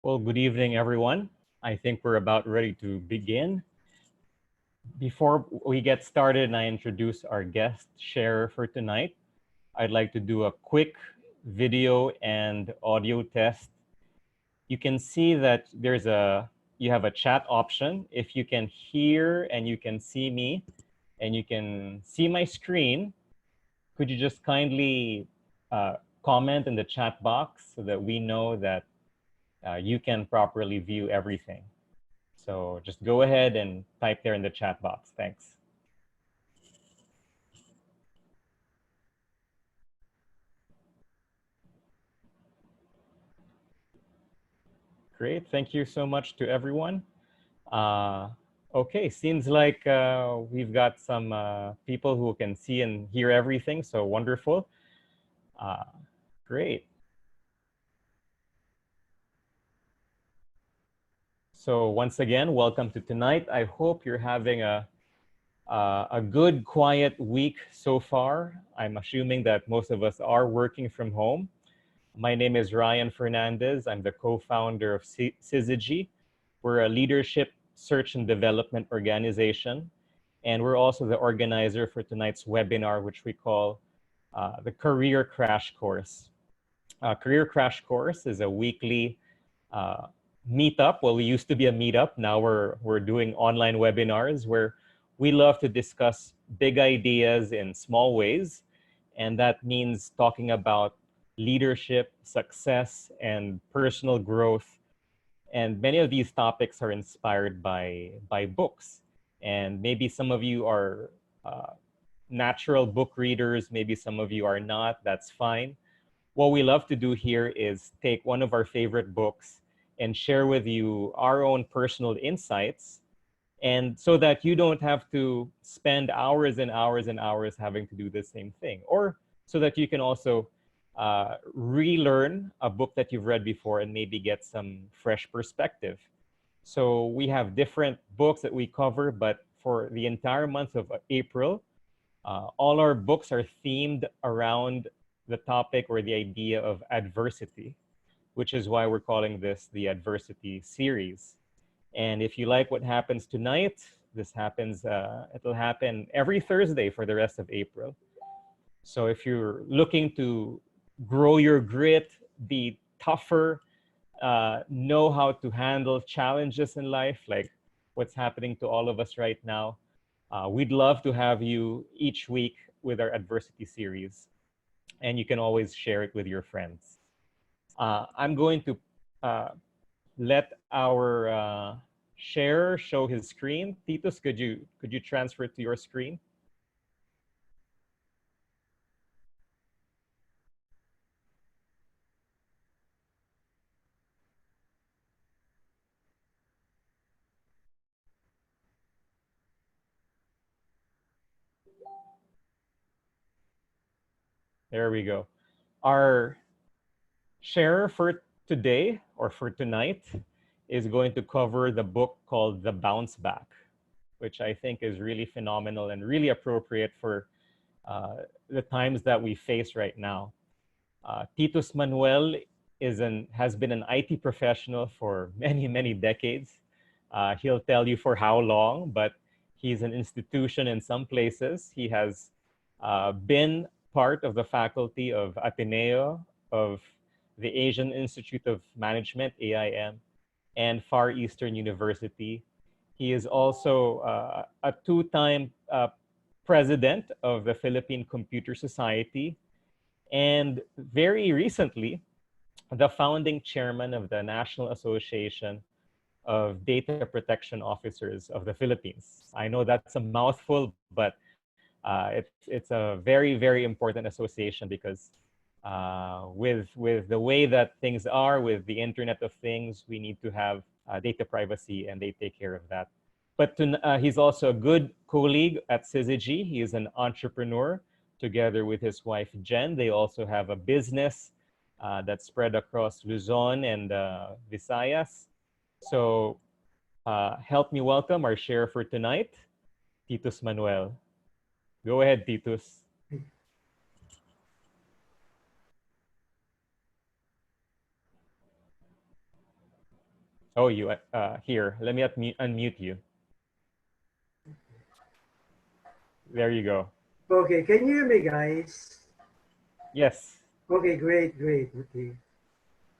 Well, good evening, everyone. I think we're about ready to begin. Before we get started and I introduce our guest sharer for tonight, I'd like to do a quick video and audio test. You can see that you have a chat option. If you can hear and you can see me and you can see my screen, could you just kindly comment in the chat box so that we know that you can properly view everything? So just go ahead and type there in the chat box. Thanks. Great. Thank you so much to everyone. Okay, seems like we've got some people who can see and hear everything, so wonderful. Great. So once again, welcome to tonight. I hope you're having a good, quiet week so far. I'm assuming that most of us are working from home. My name is Ryan Fernandez. I'm the co-founder of DECISIVE. We're a leadership search and development organization. And we're also the organizer for tonight's webinar, which we call the Career Crash Course. Career Crash Course is a weekly meetup. Well, we used to be a meetup. Now we're doing online webinars where we love to discuss big ideas in small ways. And that means talking about leadership, success, and personal growth. And many of these topics are inspired by books. And maybe some of you are natural book readers, maybe some of you are not, that's fine. What we love to do here is take one of our favorite books and share with you our own personal insights, and so that you don't have to spend hours and hours and hours having to do the same thing, or so that you can also relearn a book that you've read before and maybe get some fresh perspective. So we have different books that we cover, but for the entire month of April, all our books are themed around the topic or the idea of adversity, which is why we're calling this the Adversity series. And if you like what happens tonight, it'll happen every Thursday for the rest of April. So if you're looking to grow your grit, be tougher, know how to handle challenges in life, like what's happening to all of us right now, we'd love to have you each week with our adversity series. And you can always share it with your friends. I'm going to let our sharer show his screen. Titus, could you transfer it to your screen? There we go. Our sharer for today or for tonight is going to cover the book called The Bounce Back, which I think is really phenomenal and really appropriate for the times that we face right now. Titus Manuel has been an IT professional for many, many decades. He'll tell you for how long, but he's an institution in some places. He has been part of the faculty of Ateneo, of the Asian Institute of Management, AIM, and Far Eastern University. He is also a two-time president of the Philippine Computer Society, and very recently, the founding chairman of the National Association of Data Protection Officers of the Philippines. I know that's a mouthful, but it's a very, very important association because with the way that things are, with the Internet of Things, we need to have data privacy, and they take care of that. But he's also a good colleague at Syzygy. He is an entrepreneur together with his wife, Jen. They also have a business that's spread across Luzon and Visayas. So help me welcome our share for tonight, Titus Manuel. Go ahead, Titus. Oh, you here. Let me unmute you. There you go. Okay, can you hear me, guys? Yes. Okay, great, great. Okay.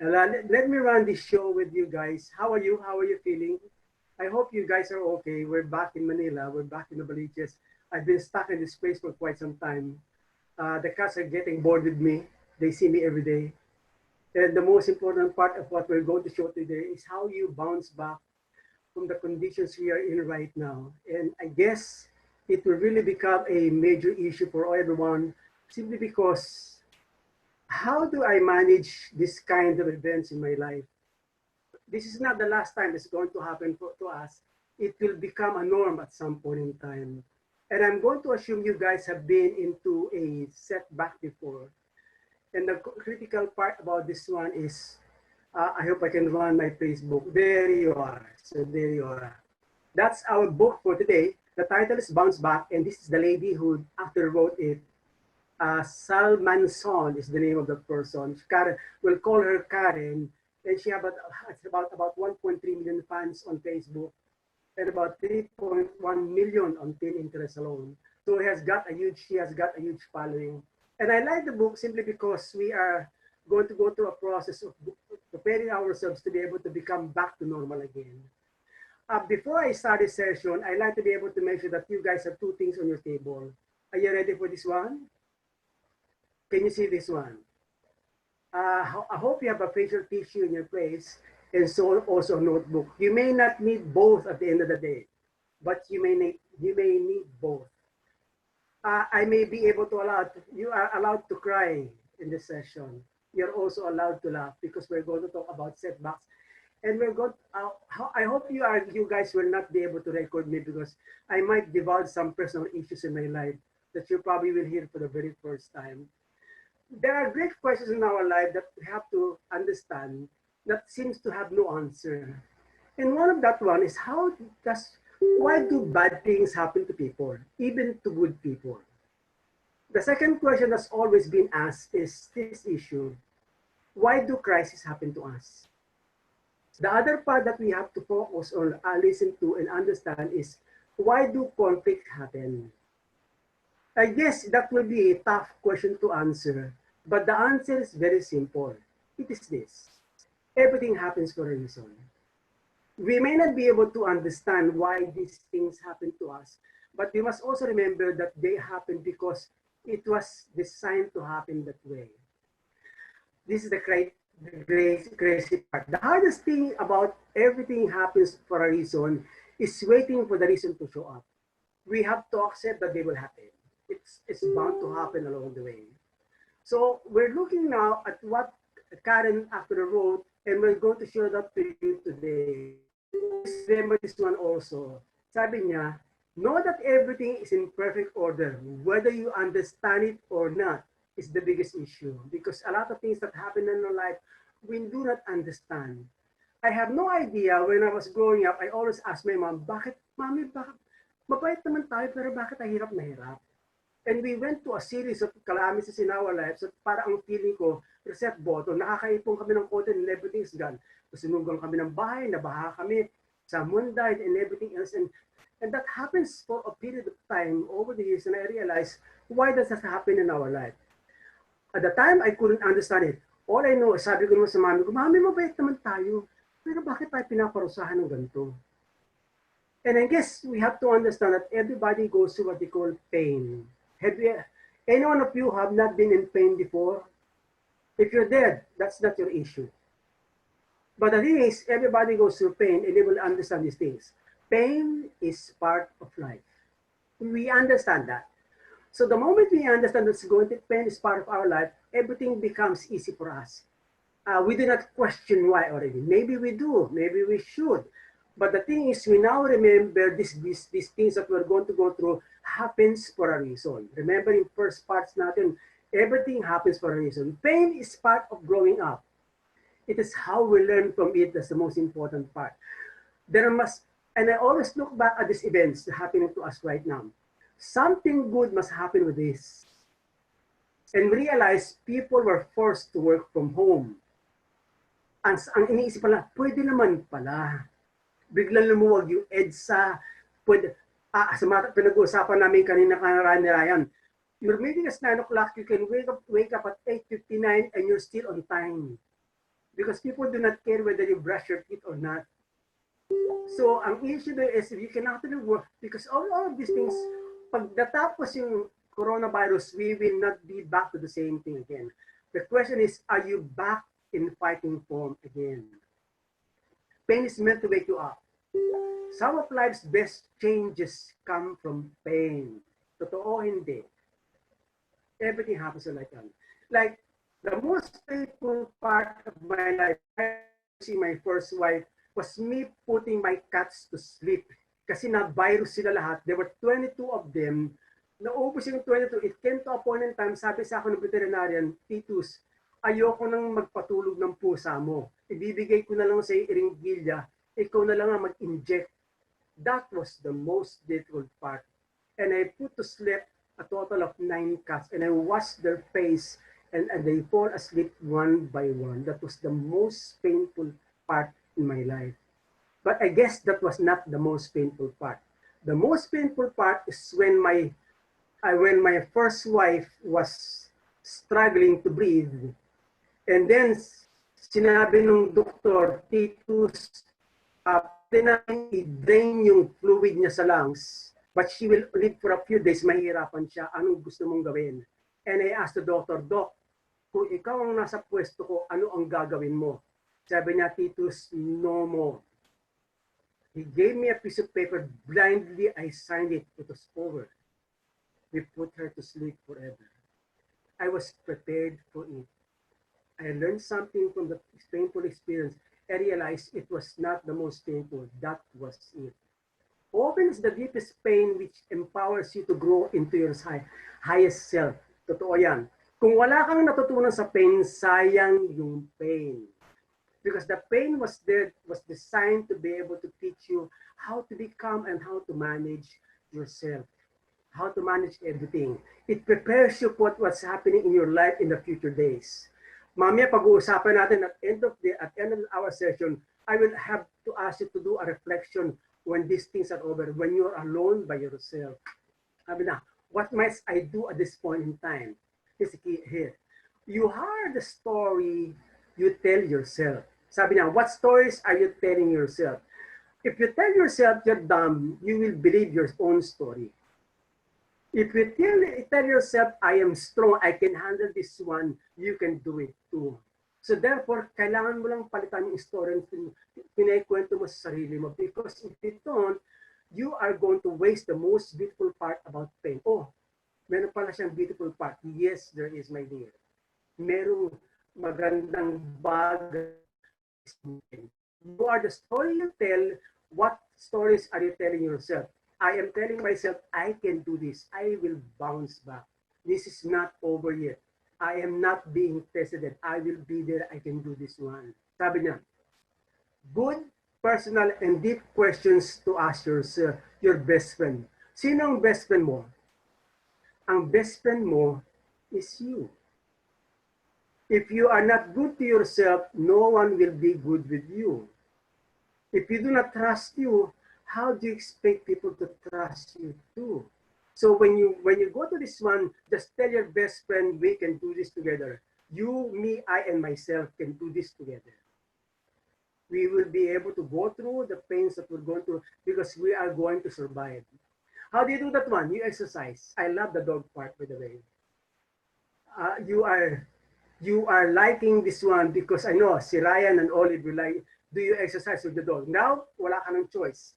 Let me run this show with you guys. How are you? How are you feeling? I hope you guys are okay. We're back in Manila. We're back in the Baliches. I've been stuck in this place for quite some time. The cats are getting bored with me. They see me every day. And the most important part of what we're going to show today is how you bounce back from the conditions we are in right now. And I guess it will really become a major issue for everyone simply because how do I manage this kind of events in my life? This is not the last time it's going to happen to us. It will become a norm at some point in time. And I'm going to assume you guys have been into a setback before. And the critical part about this one is, I hope I can run my Facebook. There you are. So there you are. That's our book for today. The title is Bounce Back, and this is the lady who after wrote it. Salmansohn is the name of the person. Karen, we'll call her Karen, and she has about 1.3 million fans on Facebook and about 3.1 million on Pinterest alone. So she has got a huge following. And I like the book simply because we are going to go through a process of preparing ourselves to be able to become back to normal again. Before I start this session, I like to be able to make sure that you guys have two things on your table. Are you ready for this one? Can you see this one? I hope you have a facial tissue in your place and so also a notebook. You may not need both at the end of the day, but you may need both. I may be able to you are allowed to cry in this session. You're also allowed to laugh because we're going to talk about setbacks. And we're going. I hope you guys will not be able to record me because I might divulge some personal issues in my life that you probably will hear for the very first time. There are great questions in our life that we have to understand that seems to have no answer. And one of that one is why do bad things happen to people, even to good people? The second question that's always been asked is this issue: why do crises happen to us? The other part that we have to focus on, listen to, and understand is why do conflict happen? I guess that will be a tough question to answer, but the answer is very simple. It is this: everything happens for a reason. We may not be able to understand why these things happen to us, but we must also remember that they happen because it was designed to happen that way. This is the crazy part. The hardest thing about everything happens for a reason is waiting for the reason to show up. We have to accept that they will happen. It's bound to happen along the way. So we're looking now at what Karen after wrote, and we're going to share that to you today. Remember this one also. Sabi niya, know that everything is in perfect order. Whether you understand it or not is the biggest issue. Because a lot of things that happen in our life, we do not understand. I have no idea when I was growing up, I always asked my mom, Mami, mabait naman tayo, pero bakit ang hirap na hirap? And we went to a series of calamities in our lives at para ang feeling ko, reset button, nakakaipon kami ng content and everything is gone. Sinugang kami ng bahay, nabaha kami, someone died and everything else. And that happens for a period of time over the years, and I realized, why does that happen in our life? At the time, I couldn't understand it. All I know, sabi ko naman sa mami ko, Mami, mabait naman tayo. Pero bakit tayo pinaparusahan ng ganito? And I guess we have to understand that everybody goes through what they call pain. Any one of you have not been in pain before? If you're dead, that's not your issue. But the thing is, everybody goes through pain and they will understand these things. Pain is part of life. We understand that. So the moment we understand that pain is part of our life, everything becomes easy for us. We do not question why already. Maybe we do, maybe we should. But the thing is, we now remember these things that we're going to go through happens for a reason. Remember in first parts natin, everything happens for a reason. Pain is part of growing up. It is how we learn from it that's the most important part. And I always look back at these events happening to us right now. Something good must happen with this. And realize people were forced to work from home. ang iniisip pala, pwede naman pala. Biglang lumuwag yung EDSA, pwede, pinag-uusapan namin kanina ni Ryan, you're meeting at 9 o'clock, you can wake up at 8:59 and you're still on time. Because people do not care whether you brush your teeth or not. So, ang issue there is you can actually work because all of these things, pag natapos yung coronavirus, we will not be back to the same thing again. The question is, are you back in fighting form again? Pain is meant to wake you up. Some of life's best changes come from pain. Totoo, hindi. Everything happens like that. Like, the most painful part of my life, see my first wife, was me putting my cats to sleep. Kasi na-virus sila lahat. There were 22 of them. Naubos yung 22. It came to a point in time, sabi sa akin ng veterinarian, Titus, ayoko nang magpatulog ng pusa mo. Ibibigay ko na lang sa iringgilya, ikaw na lang ang mag-inject. That was the most difficult part. And I put to sleep a total of 9 cats and I watched their face and they fall asleep one by one. That was the most painful part in my life. But I guess that was not the most painful part. The most painful part is when my first wife was struggling to breathe. And then sinabi nung doktor, Titus, i-drain yung fluid niya sa lungs, but she will live for a few days, mahirapan siya. Anong gusto mong gawin? And I asked the doctor, Doc, kung ikaw ang nasa pwesto ko, ano ang gagawin mo? Sabi niya, Titus, no more. He gave me a piece of paper. Blindly, I signed it. It was over. We put her to sleep forever. I was prepared for it. I learned something from the painful experience. I realized it was not the most painful. That was it. Often it's the deepest pain which empowers you to grow into your highest self. Totoo yan. Kung wala kang natutunan sa pain, sayang yung pain. Because the pain was there, was designed to be able to teach you how to become and how to manage yourself, how to manage everything. It prepares you for what's happening in your life in the future days. Mamaya pag-uusapan natin at end of our session, I will have to ask you to do a reflection when these things are over, when you're alone by yourself. Sabi na, what must I do at this point in time? This is here. You are the story you tell yourself. Sabi niya, what stories are you telling yourself? If you tell yourself you're dumb, you will believe your own story. If you tell yourself, I am strong, I can handle this one, you can do it too. So therefore, kailangan mo lang palitan yung story na pinaikwento mo sa sarili mo. Because if you don't, you are going to waste the most beautiful part about pain. Oh, meron pala siyang beautiful part. Yes, there is, my dear. Merong magandang bagay. You are the story you tell. What stories are you telling yourself? I am telling myself, I can do this. I will bounce back. This is not over yet. I am not being tested. I will be there. I can do this one. Sabi niya, good, personal, and deep questions to ask yourself, your best friend. Sino ang best friend mo? Ang best friend mo is you. If you are not good to yourself, no one will be good with you. If you do not trust you, how do you expect people to trust you too? So when you go to this one, just tell your best friend, we can do this together. You, me, I, and myself can do this together. We will be able to go through the pains that we're going through because we are going to survive. How do you do that one? You exercise. I love the dog part, by the way. You are liking this one because I know si Ryan and Olive will like, do you exercise with the dog? Now, wala ka ng choice.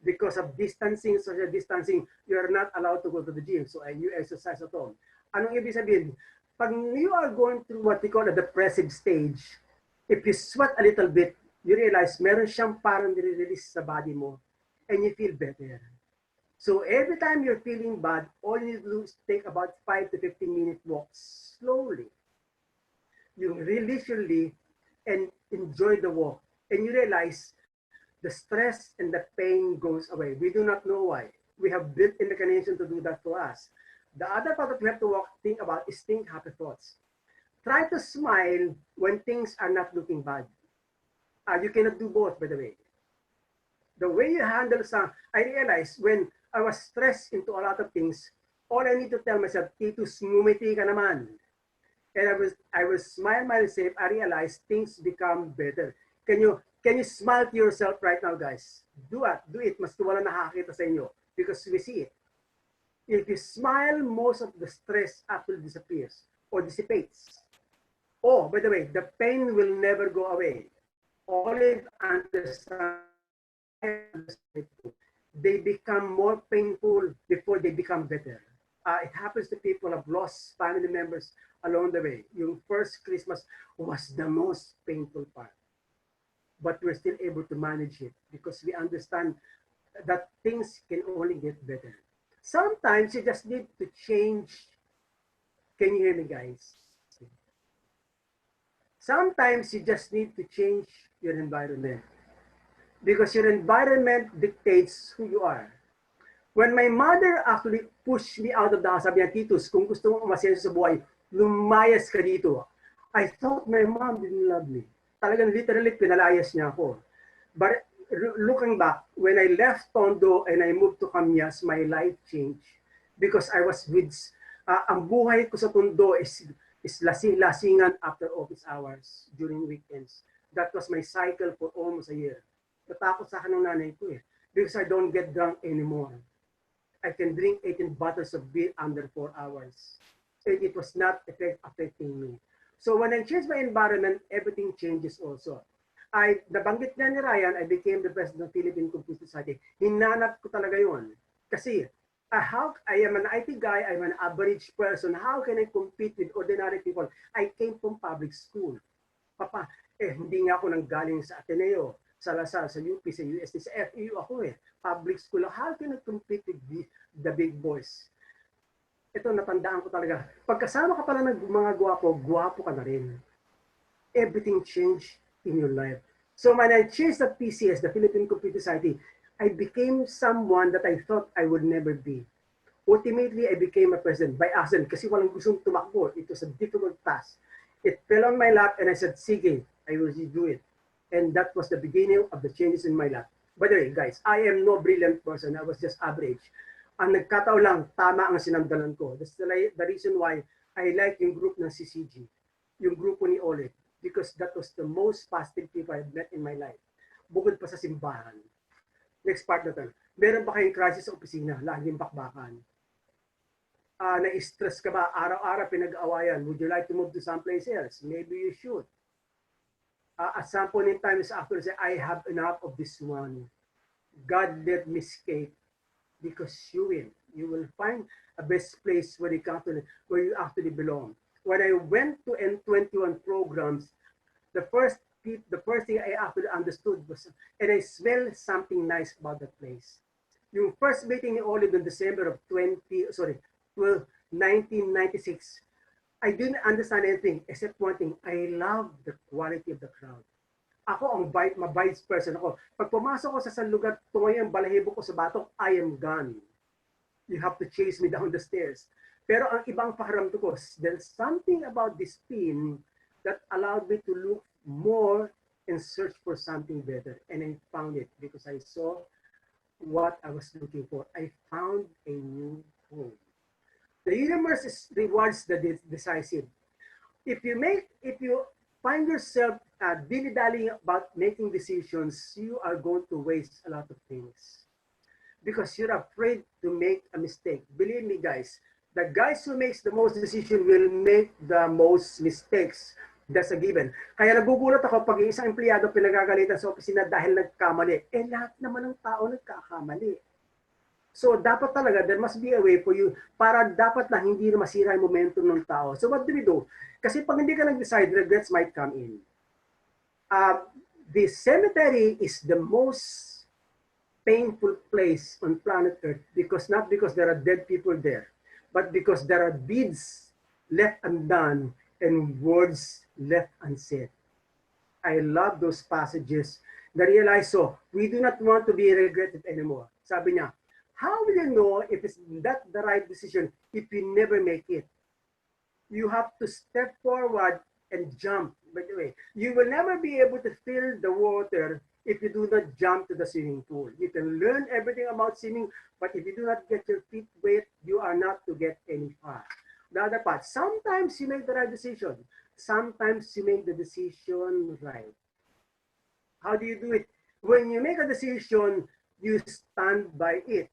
Because of distancing, social distancing, you are not allowed to go to the gym. So you exercise at home. Anong ibig sabihin? Pag you are going through what we call a depressive stage, if you sweat a little bit, you realize meron siyang parang nire-release sa body mo and you feel better. So every time you're feeling bad, all you do is take about 5 to 15-minute walks slowly. You leisurely and enjoy the walk. And you realize the stress and the pain goes away. We do not know why. We have built in mechanism to do that for us. The other part that we have to think about is think happy thoughts. Try to smile when things are not looking bad. You cannot do both, by the way. The way you handle some, I realized when I was stressed into a lot of things, all I need to tell myself, Titus, ngumiti ka naman. And I was smile myself. I realized things become better. Can you smile to yourself right now, guys? Do it. Mas wala nakakita sa inyo because we see it. If you smile, most of the stress actually disappears or dissipates. Oh, by the way, the pain will never go away. Only understand they become more painful before they become better. It happens to people who have lost family members along the way. Yung first Christmas was the most painful part. But we're still able to manage it because we understand that things can only get better. Sometimes you just need to change. Can you hear me, guys? Sometimes you just need to change your environment because your environment dictates who you are. When my mother actually pushed me out of the house, sabi niya, Titus, kung gusto mong umasenso sa buhay, lumayas ka dito. I thought my mom didn't love me. Talagang literally pinalayas niya ako. But looking back, when I left Tondo and I moved to Camyas, my life changed because I was with, ang buhay ko sa Tondo is lasing-lasingan after office hours during weekends. That was my cycle for almost a year. Natakot sa akin ng nanay ko because I don't get drunk anymore. I can drink 18 bottles of beer under 4 hours. It was not affecting me. So when I changed my environment, everything changes also. Nabanggit niya ni Ryan, I became the president of Philippine Computer Society. Hinanap ko talaga yun. Kasi I am an IT guy, I'm an average person. How can I compete with ordinary people? I came from public school. Papa, hindi nga ako nanggaling sa Ateneo, sa Lasal, sa UP, sa UST, sa FEU ako public school. How can I compete with the big boys? Ito, natandaan ko talaga. Pagkasama ka pala ng mga gwapo ka na rin. Everything changed in your life. So when I changed the PCS, the Philippine Computer Society, I became someone that I thought I would never be. Ultimately, I became a president by accident kasi walang gustong tumakbo. It was a difficult task. It fell on my lap and I said, sige, I will do it. And that was the beginning of the changes in my life. By the way, guys, I am no brilliant person. I was just average. Ang nagkataon lang, tama ang sinandalan ko. That's the reason why I like yung group ng CCG, yung grupo ni Oleg, because that was the most positive people I've met in my life. Bukod pa sa simbahan. Next part na tayo. Meron ba kayong crisis sa opisina? Laging bakbakan. Na-stress ka ba? Araw-araw pinag-awayan. Would you like to move to someplace else? Maybe you should. At some point in time, after say, I have enough of this one. God let me escape because you will. You will find a best place where you actually belong. When I went to N21 programs, the first thing I actually understood was, and I smelled something nice about that place. Yung first meeting ni Olive in December of 1996, I didn't understand anything except one thing. I love the quality of the crowd. Ako ang vice person ako. Pag pumasok ko sa lugar, tumayo ang balahibo ko sa batok, I am gone. You have to chase me down the stairs. Pero ang ibang pakiramdam ko, there's something about this team that allowed me to look more and search for something better. And I found it because I saw what I was looking for. I found a new home. The universe rewards the decisive. If you find yourself dilly-dallying about making decisions, you are going to waste a lot of things because you're afraid to make a mistake. Believe me, guys, the guys who makes the most decision will make the most mistakes. That's a given. Kaya nagugulat ako pag isang empleyado pinagagalitan sa opisina dahil nagkamali. Lahat naman ng tao nagkakamali. So dapat talaga, there must be a way for you para dapat na hindi na masira yung momentum ng tao. So what do we do? Kasi pag hindi ka nag-decide, regrets might come in. The cemetery is the most painful place on planet Earth not because there are dead people there, but because there are deeds left undone and words left unsaid. I love those passages that realize we do not want to be regretted anymore. Sabi niya, how will you know if it's not the right decision if you never make it? You have to step forward and jump. by the way. You will never be able to feel the water if you do not jump to the swimming pool. You can learn everything about swimming, but if you do not get your feet wet, you are not to get any far. The other part, sometimes you make the right decision. Sometimes you make the decision right. How do you do it? When you make a decision, you stand by it.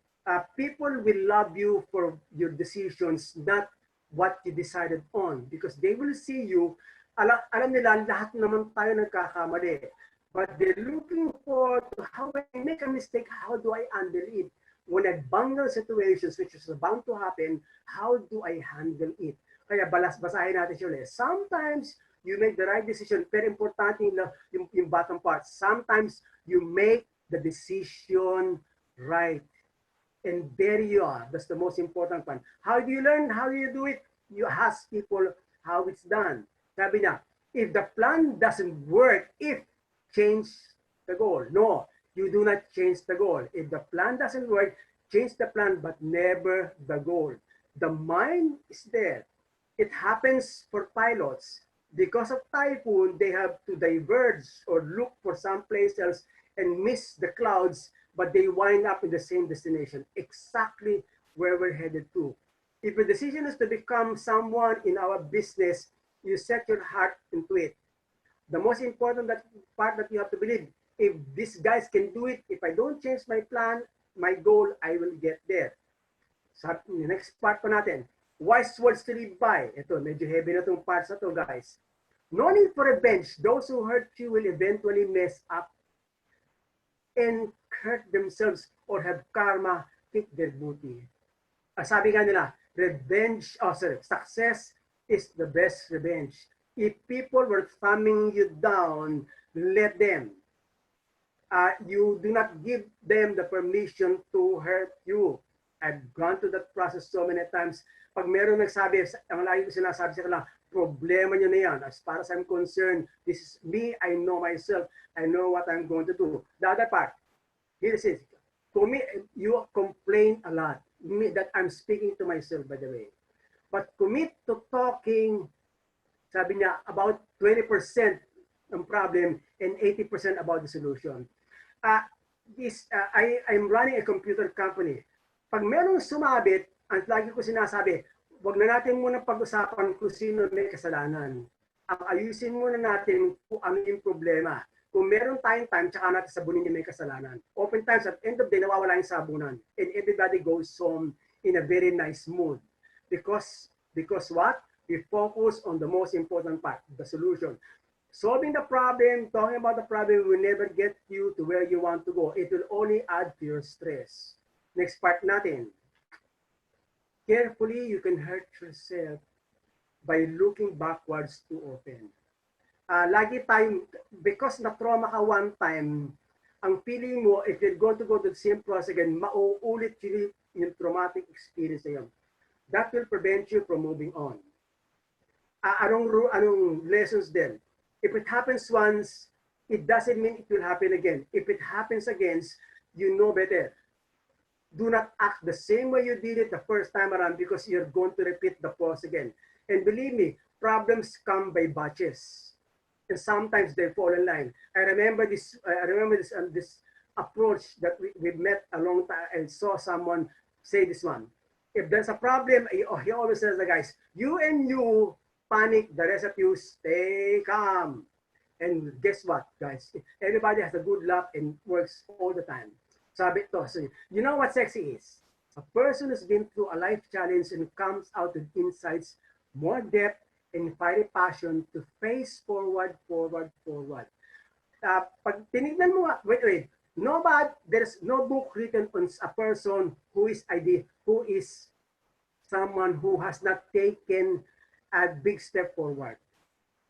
People will love you for your decisions, not what you decided on, because they will see you. Alam nila, lahat naman tayo nagkakamali. But they're looking forward to how when I make a mistake, how do I handle it? When I bungle situations, which is bound to happen, how do I handle it? Kaya basahin natin siya ulit. Sometimes you make the right decision. Pero importante yung bottom part. Sometimes you make the decision right. And there you are. That's the most important one. How do you learn? How do you do it? You ask people how it's done. Sabi niya, if the plan doesn't work, change the goal. No, you do not change the goal. If the plan doesn't work, change the plan, but never the goal. The mind is there. It happens for pilots. Because of typhoon, they have to diverge or look for someplace else and miss the clouds, but they wind up in the same destination, exactly where we're headed to. If your decision is to become someone in our business, you set your heart into it. The most important part that you have to believe, if these guys can do it, if I don't change my plan, my goal, I will get there. So, next part pa natin, wise words to live by. Ito, medyo heavy na itong parts na to, guys. No need for revenge. Those who hurt you will eventually mess up and hurt themselves or have karma kick their booty. Sabi nga nila, success is the best revenge. If people were thumbing you down, let them. You do not give them the permission to hurt you. I've gone through that process so many times. Pag meron nagsabi, ang lagi ko sinasabi sa kanila, problema nyo na yan. As far as I'm concerned, this is me, I know myself, I know what I'm going to do. The other part, here it is. To me, you complain a lot. That I'm speaking to myself, by the way. But commit to talking, sabi niya, about 20% ng problem and 80% about the solution. I'm running a computer company. Pag merong sumabit, ang lagi ko sinasabi, wag na natin muna pag-usapan kung sino may kasalanan. Ang ayusin muna natin kung ano yung problema. Kung meron tayong time, tsaka natin sabunin yung may kasalanan. Oftentimes, at end of the day, nawawala yung sabunan. And everybody goes home in a very nice mood. Because what? We focus on the most important part, the solution. Solving the problem, talking about the problem will never get you to where you want to go. It will only add to your stress. Next part natin. Carefully, you can hurt yourself by looking backwards too often. Lagi tayong, because na-trauma ka one time, ang feeling mo, if you're going to go to the same process again, mauulit yung traumatic experience na yun. That will prevent you from moving on. Anong lessons then? If it happens once, it doesn't mean it will happen again. If it happens again, you know better. Do not act the same way you did it the first time around because you're going to repeat the process again. And believe me, problems come by batches. And sometimes they fall in line. I remember this approach that we met a long time and saw someone say this one. If there's a problem, he always says, the guys, you panic, the rest of you stay calm. And guess what, guys? Everybody has a good luck and works all the time. Sabi to, so you know what sexy is? A person who's been through a life challenge and comes out with insights, more depth, and fiery passion to face forward. Pag tinignan mo, wait. There's no book written on a person who is someone who has not taken a big step forward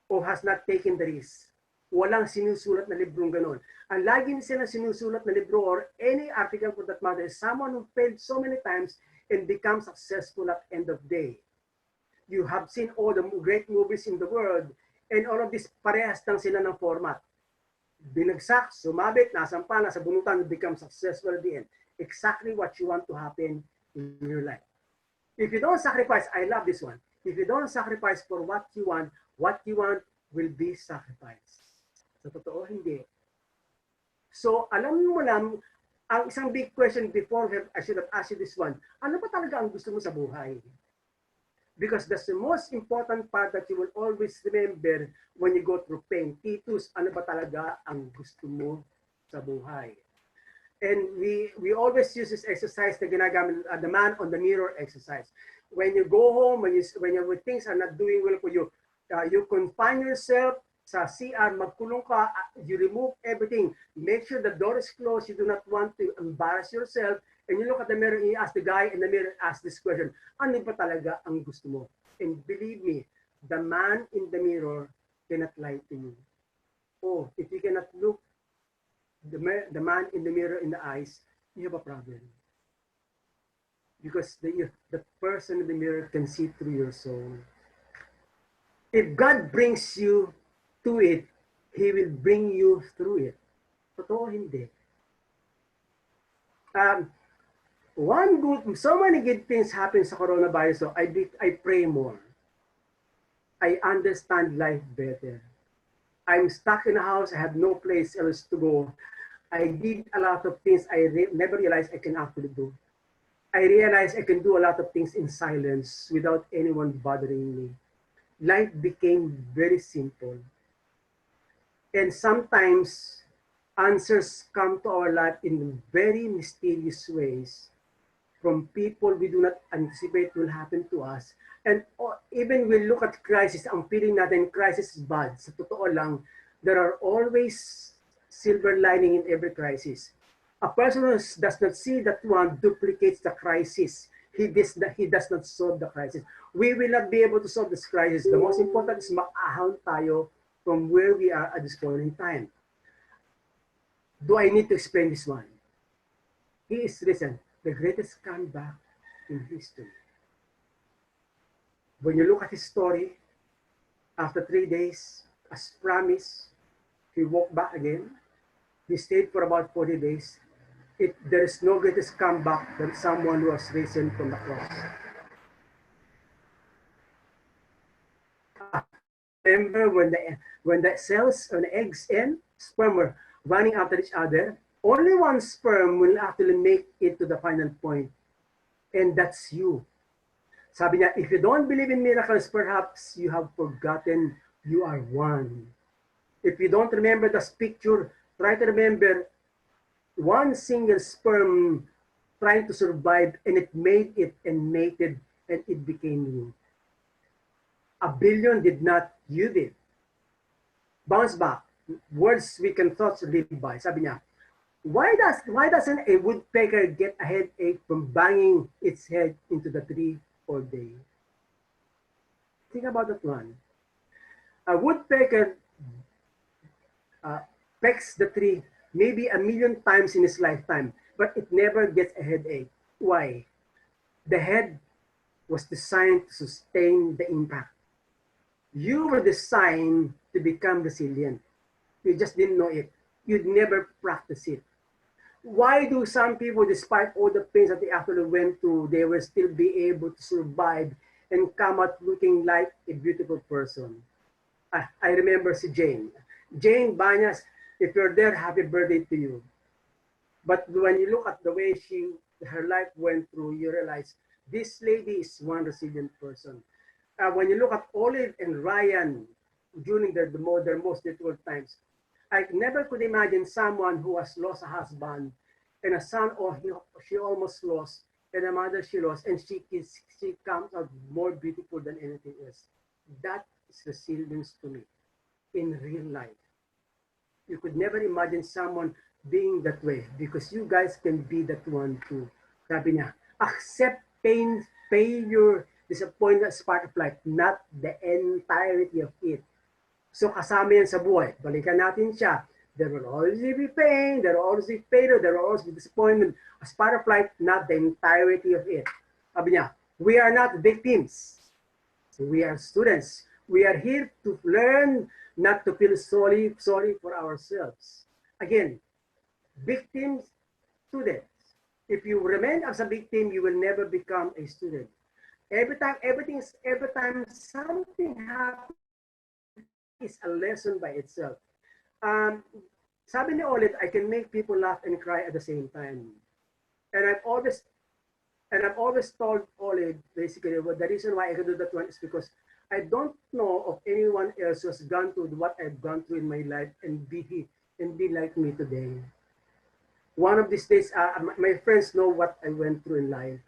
or has not taken the risk. Walang sinusulat na librong ganon. Ang lagi sila sinusulat na libro or any article for that matter is someone who failed so many times and becomes successful at the end of the day. You have seen all the great movies in the world and all of this parehas lang sila ng format. Binagsak, sumabit, nasampa, nasa bunutan, become successful at the end. Exactly what you want to happen in your life. If you don't sacrifice, I love this one. If you don't sacrifice for what you want, will be sacrificed. Sa totoo, hindi. So, alam mo lang, ang isang big question before I should have asked you this one, ano ba talaga ang gusto mo sa buhay? Because that's the most important part that you will always remember when you go through pain. Titus, ano ba talaga ang gusto mo sa buhay? And we always use this exercise na ginagamit, the man on the mirror exercise. When you go home, when things are not doing well for you, you confine yourself sa CR, magkulong ka, you remove everything. Make sure the door is closed. You do not want to embarrass yourself. And you look at the mirror, and you ask the guy in the mirror, ask this question, ano ba talaga ang gusto mo? And believe me, the man in the mirror cannot lie to you. Oh, if you cannot look the man in the mirror in the eyes, you have a problem. Because the person in the mirror can see through your soul. If God brings you to it, He will bring you through it. Totoo hindi. So many good things happen sa coronavirus, so I pray more. I understand life better. I'm stuck in a house, I have no place else to go. I did a lot of things I never realized I can actually do. I realized I can do a lot of things in silence without anyone bothering me. Life became very simple. And sometimes answers come to our life in very mysterious ways from people we do not anticipate will happen to us. And even we look at crisis, ang feeling natin crisis is bad. Sa totoo lang, there are always silver lining in every crisis. A person who does not see that one duplicates the crisis. He does not solve the crisis. We will not be able to solve this crisis. The most important is maahon tayo from where we are at this point in time. Do I need to explain this one? He is, listen, the greatest comeback in history. When you look at his story, after 3 days, as promised, he walked back again. He stayed for about 40 days. There is no greatest comeback than someone who has risen from the cross. Remember when the cells and eggs and sperm were running after each other, only one sperm will actually make it to the final point. And that's you. Sabi niya, if you don't believe in miracles, perhaps you have forgotten you are one. If you don't remember this picture, try to remember one single sperm trying to survive, and it made it and mated, and it became you. 1 billion did not, you did. Bounce back. Words we can thoughts live by. Sabi niya, why doesn't a woodpecker get a headache from banging its head into the tree all day? Think about that one. A woodpecker pecks the tree maybe 1 million times in his lifetime, but it never gets a headache. Why? The head was designed to sustain the impact. You were designed to become resilient. You just didn't know it. You'd never practice it. Why do some people, despite all the pains that they actually went through, they will still be able to survive and come out looking like a beautiful person? I remember si Jane. Jane Banyas, if you're there, happy birthday to you. But when you look at the way her life went through, you realize this lady is one resilient person. When you look at Olive and Ryan during their most difficult times, I never could imagine someone who has lost a husband and a son she almost lost, and a mother she lost, and she comes out more beautiful than anything else. That is resilience to me in real life. You could never imagine someone being that way, because you guys can be that one too. Sabi niya, accept pain, failure, disappointment as part of life, not the entirety of it. So kasama yan sa buhay. Balikan natin siya. There will always be pain, there will always be failure, there will always be disappointment as part of life, not the entirety of it. Sabi niya, we are not victims. We are students. We are here to learn, not to feel sorry for ourselves. Again, victims, students. If you remain as a victim, you will never become a student. Every time something happens is a lesson by itself. Um, Sabi ni Olit, I can make people laugh and cry at the same time. And I've always told Olit, basically, well, the reason why I can do that one is because I don't know of anyone else who has gone through what I've gone through in my life and be like me today. One of these days, my friends know what I went through in life.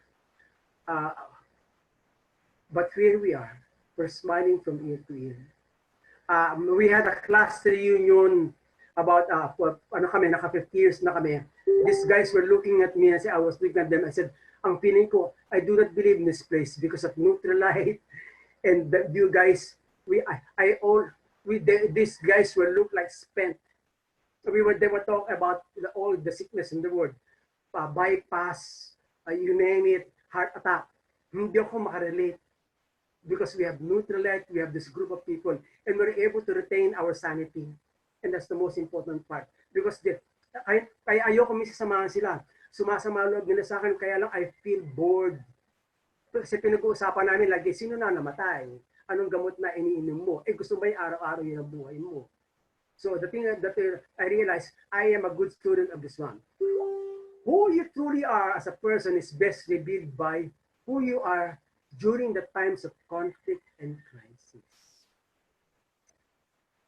Uh, but here we are. We're smiling from ear to ear. We had a class reunion about, ano kami, naka 50 years na kami. These guys were looking at me and I was looking at them. I said, ang feeling ko, I do not believe in this place because of Nutrilite. And you guys, these guys were look like spent. They were talking about all the sickness in the world. Bypass, you name it, heart attack. Hindi ako makarelate because we have Nutrilite, we have this group of people, and we're able to retain our sanity. And that's the most important part. Because kaya ayoko misasamahan sila. Sumasama loob nila sa akin, kaya lang I feel bored. Kasi pinag-uusapan namin lagi, sino na namatay? Anong gamot na iniinom mo? Gusto ba yung araw-araw yun ang buhay mo? So the thing that I realized, I am a good student of this one. Who you truly are as a person is best revealed by who you are during the times of conflict and crisis.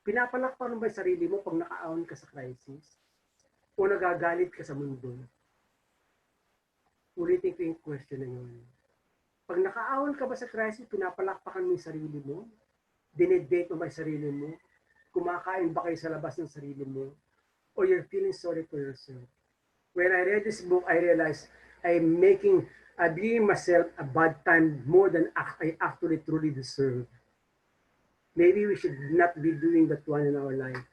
Pinapalakpan mo ba yung sarili mo pag naka-aon ka sa crisis? O nagagalit ka sa mundo? Ulitin ko yung question na yun. Pag naka-aon ka ba sa crisis, pinapalakpakan mo yung sarili mo? Dinedate mo ba yung sarili mo? Kumakain ba kayo sa labas ng sarili mo? Or you're feeling sorry for yourself? When I read this book, I realized I'm giving myself a bad time more than I actually truly deserve. Maybe we should not be doing that one in our life.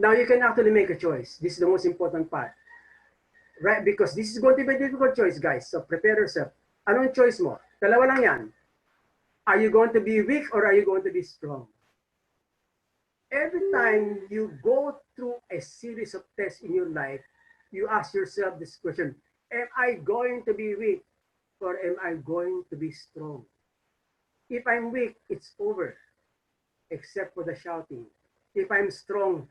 Now you can actually make a choice. This is the most important part. Right? Because this is going to be a difficult choice, guys. So prepare yourself. Anong choice mo? Dalawa lang yan. Are you going to be weak or are you going to be strong? Every time you go through a series of tests in your life, you ask yourself this question, am I going to be weak or am I going to be strong? If I'm weak, it's over, except for the shouting. If I'm strong,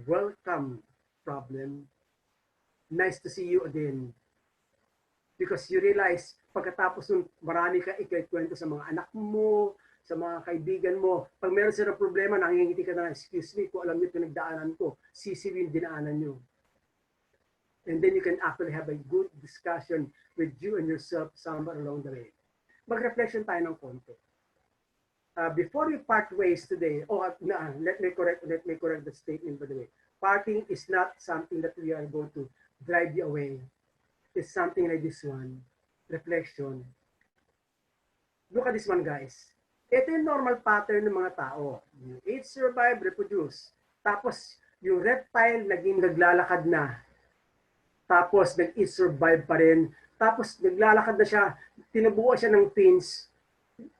welcome, problem. Nice to see you again. Because you realize, pagkatapos nun, marami ka ikikwento sa mga anak mo, sa mga kaibigan mo. Pag meron silang problema, nangingiti ka na, excuse me, kung alam niyo pinagdaanan ko, sisiw yung dinaanan niyo. And then you can actually have a good discussion with you and yourself somewhere along the way. Mag-reflection tayo ng konti. Before we part ways today, let me correct the statement by the way. Parting is not something that we are going to drive you away. It's something like this one, reflection. Look at this one, guys. Ito yung normal pattern ng mga tao. You eat, survive, reproduce. Tapos, yung reptile naging naglalakad na. Tapos, nag-eat, survive pa rin. Tapos, naglalakad na siya. Tinubuan siya ng fins.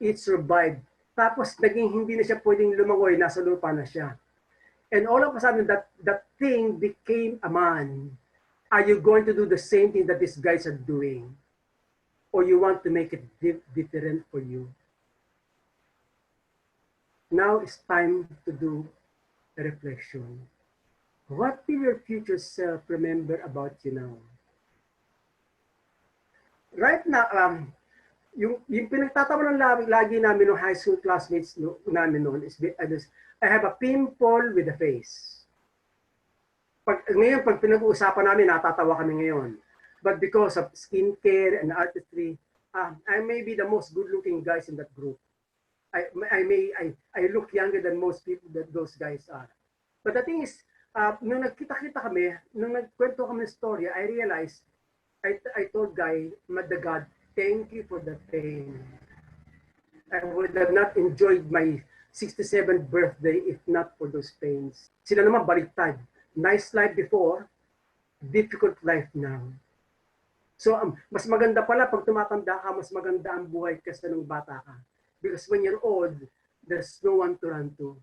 Eat, survive. Tapos, naging hindi na siya pwedeng lumangoy. Nasa lupa na siya. And all of a sudden, that thing became a man. Are you going to do the same thing that these guys are doing? Or you want to make it different for you? Now it's time to do a reflection. What will your future self remember about you now? Right now, yung pinagtatawa ng lagi namin ng high school classmates namin noon is, I have a pimple with a face. Ngayon, pag pinag-uusapan namin, natatawa kami ngayon. But because of skincare and artistry, I may be the most good-looking guys in that group. I look younger than most people that those guys are. But the thing is, nung nagkita-kita kami, nung nagkwento kami ng story, I realized, I told the God, thank you for the pain. I would have not enjoyed my 67th birthday if not for those pains. Sila naman baliktad. Nice life before, difficult life now. So, mas maganda pala pag tumatanda ka, mas maganda ang buhay kasi nung bata ka. Because when you're old, there's no one to run to.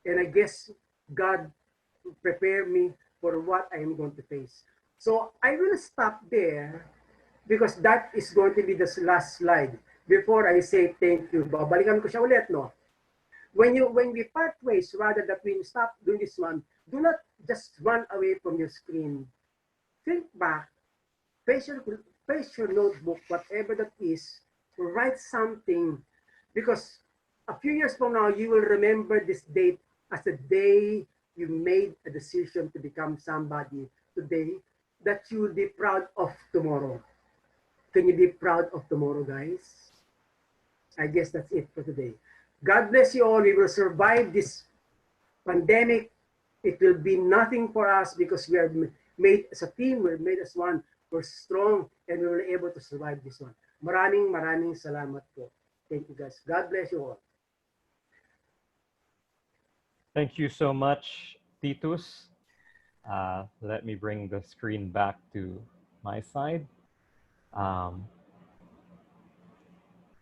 And I guess God prepared me for what I am going to face. So I will stop there because that is going to be the last slide before I say thank you. Babalikan ko siya ulit, no? when we part ways, rather that we stop doing this one, do not just run away from your screen. Think back, face your notebook, whatever that is, write something, because a few years from now, you will remember this date as the day you made a decision to become somebody today that you will be proud of tomorrow. Can you be proud of tomorrow, guys? I guess that's it for today. God bless you all. We will survive this pandemic. It will be nothing for us because we are made as a team, we're made as one, we're strong, and we were able to survive this one. Maraming salamat po. Thank you, guys. God bless you all. Thank you so much, Titus. Let me bring the screen back to my side.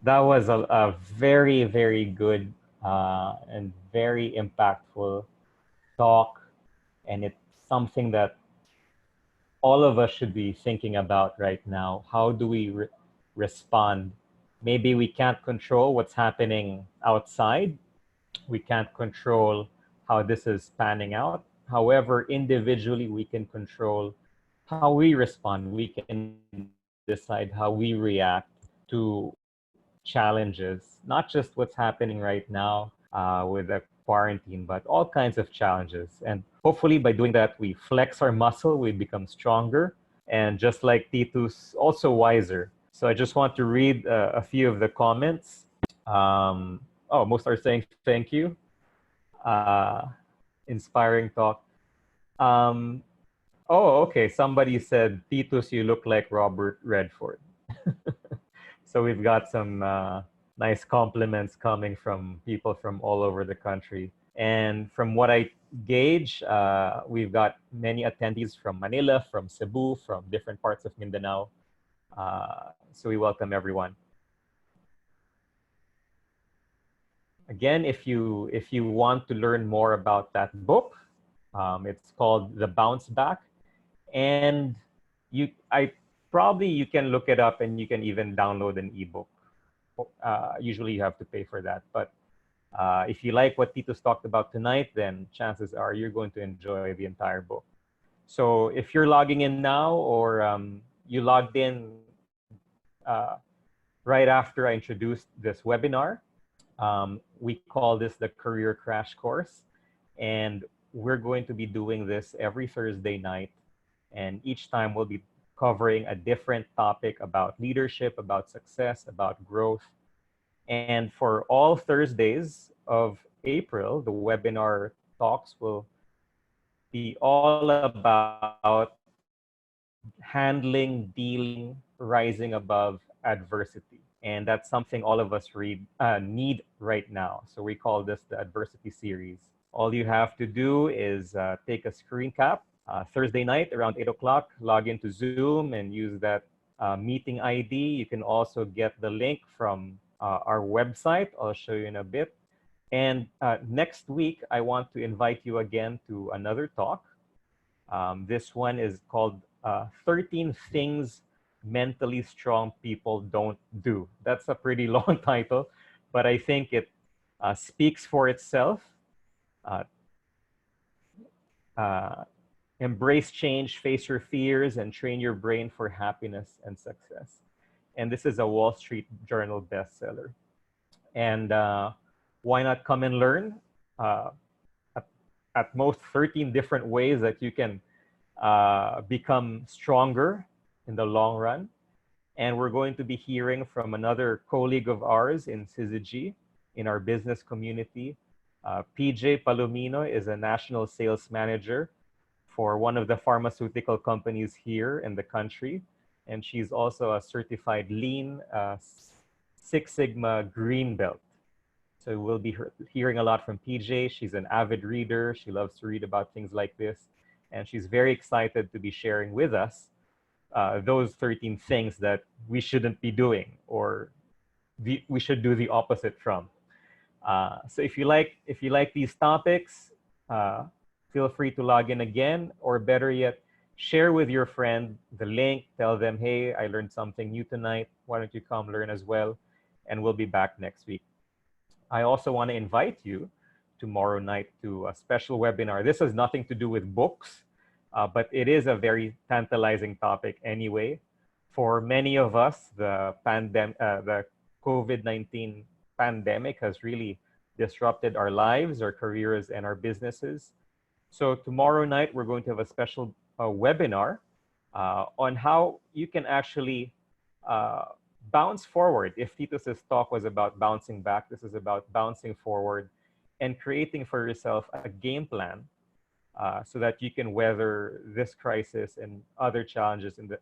That was a very, very good and very impactful talk. And it's something that all of us should be thinking about right now. How do we respond? Maybe we can't control what's happening outside. We can't control how this is panning out. However, individually, we can control how we respond. We can decide how we react to challenges, not just what's happening right now with the quarantine, but all kinds of challenges. And hopefully by doing that, we flex our muscle, we become stronger, and just like Titus, also wiser. So I just want to read a few of the comments. Most are saying thank you. Inspiring talk. Okay. Somebody said, Titus, you look like Robert Redford. So we've got some nice compliments coming from people from all over the country. And from what I gauge, we've got many attendees from Manila, from Cebu, from different parts of Mindanao. So we welcome everyone. Again, if you want to learn more about that book, it's called The Bounce Back. And you can look it up and you can even download an ebook. Usually you have to pay for that. But if you like what Titus talked about tonight, then chances are you're going to enjoy the entire book. So if you're logging in now or you logged in right after I introduced this webinar, we call this the Career Crash Course. And we're going to be doing this every Thursday night. And each time we'll be covering a different topic about leadership, about success, about growth. And for all Thursdays of April, the webinar talks will be all about handling, dealing, rising above adversity. And that's something all of us need right now. So we call this the Adversity Series. All you have to do is take a screen cap Thursday night around 8 o'clock, log into Zoom and use that meeting ID. You can also get the link from our website. I'll show you in a bit. And next week, I want to invite you again to another talk. This one is called 13 Things Mentally Strong People Don't Do. That's a pretty long title, but I think it speaks for itself. Embrace change, face your fears, and train your brain for happiness and success. And this is a Wall Street Journal bestseller. And why not come and learn at most 13 different ways that you can become stronger in the long run. And we're going to be hearing from another colleague of ours in Syzygy, in our business community. PJ Palomino is a national sales manager for one of the pharmaceutical companies here in the country. And she's also a certified Lean Six Sigma Green Belt. So we'll be hearing a lot from PJ. She's an avid reader. She loves to read about things like this. And she's very excited to be sharing with us those 13 things that we shouldn't be doing or we should do the opposite from. So if you like these topics, feel free to log in again, or better yet, share with your friend the link. Tell them, hey, I learned something new tonight. Why don't you come learn as well? And we'll be back next week. I also want to invite you tomorrow night to a special webinar. This has nothing to do with books, but it is a very tantalizing topic anyway. For many of us, the COVID-19 pandemic has really disrupted our lives, our careers, and our businesses. So tomorrow night, we're going to have a special webinar on how you can actually uh, bounce forward. If Titus's talk was about bouncing back, this is about bouncing forward and creating for yourself a game plan so that you can weather this crisis and other challenges in the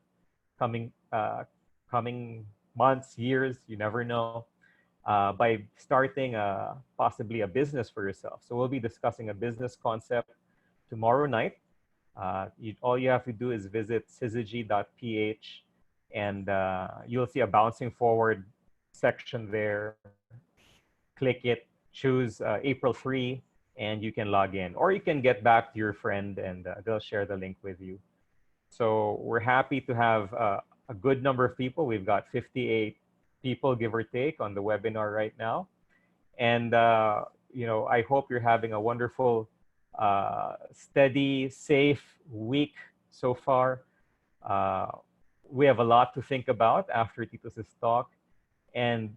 coming months, years, you never know, by starting possibly a business for yourself. So we'll be discussing a business concept tomorrow night. All you have to do is visit syzygy.ph and you'll see a bouncing forward section there. Click it, choose April 3, and you can log in. Or you can get back to your friend and they'll share the link with you. So we're happy to have a good number of people. We've got 58 people, give or take, on the webinar right now. And I hope you're having a wonderful, steady, safe week so far. We have a lot to think about after Titus's talk. And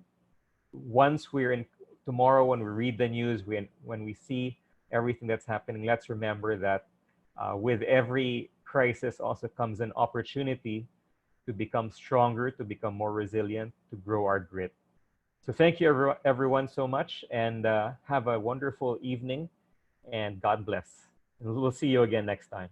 once we're in tomorrow, when we read the news, when we see everything that's happening, let's remember that with every crisis also comes an opportunity to become stronger, to become more resilient, to grow our grit. So thank you everyone so much, and have a wonderful evening, and God bless. And we'll see you again next time.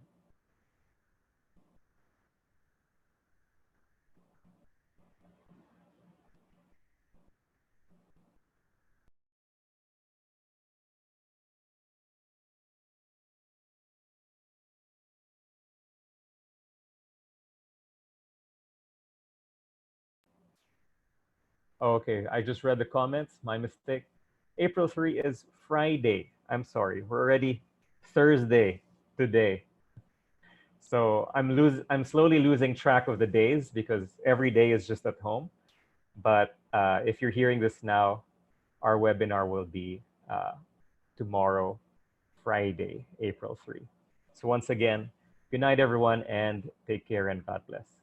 Okay, I just read the comments, my mistake. April 3 is Friday. I'm sorry, we're already Thursday today. So I'm slowly losing track of the days because every day is just at home. But if you're hearing this now, our webinar will be tomorrow, Friday, April 3. So once again, good night, everyone, and take care and God bless.